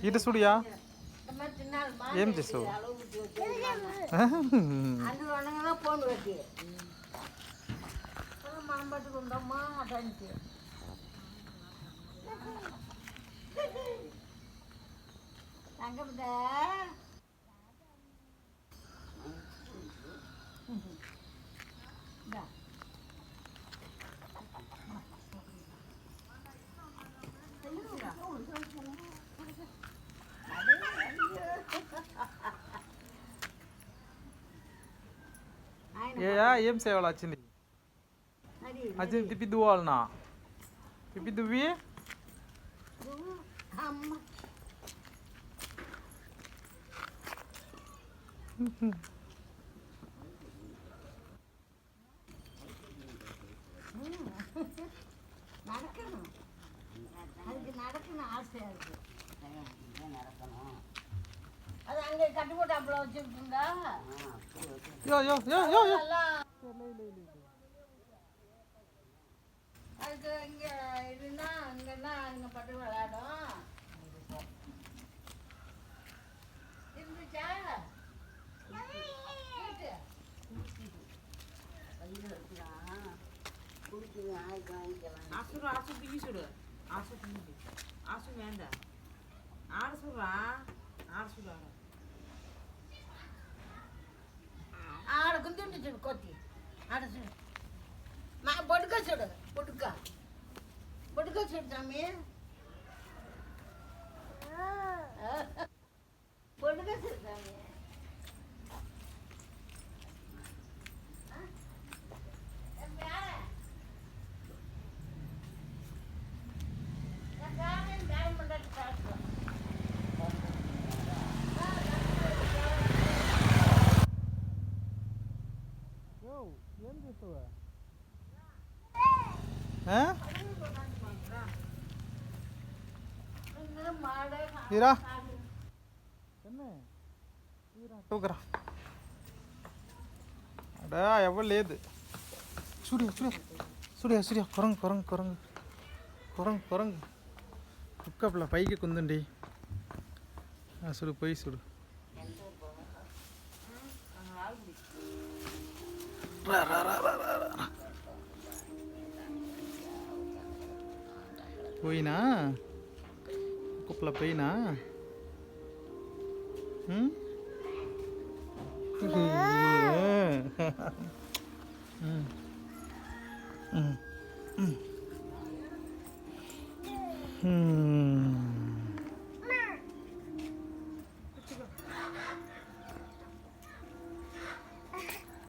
ఇది చూడియా ఏం చేసావు మనం పట్టుకుందామా అటానికి ఏం సేవలు వచ్చింది వచ్చింది తిప్పి దువ్వాలనా తిప్పి దువ్వి நடக்கணும் அதுக்கு நடக்கணும் ஆசை இருக்கு அது அங்கே கட்டு போட்டு அப்பளம் வச்சுருக்குங்களா அதுக்கு இங்கே இதுன்னா அங்கன்னா அங்கே பட்டு விளையாடும் இருந்துச்சா ஆசு ஆசு பிங்கி சுடு ஆசு பிங்கி ஆசு வேண்டாம் ஆடு சுடுறா ஆடு சுடுறாங்க ఆడ గుంతుండి చూడు కొత్తి ఆడ చూడు మా బొడుక చూడు బొడుక బొడుక చూడు తమ్మి బొడుక చూడు తమ్మి ఏం చేస్తావా తీరా టూకరా అడా ఎవరు లేదు చూడు చూడు చూడు చూడు కొరంగు కొరంగు కొరంగు కొరంగు కొరంగు కుక్కప్ల పైకి కుందండి చూడు పోయి చూడు రా రా రా రా రా పోయినా కుప్పల పోయినా Mm.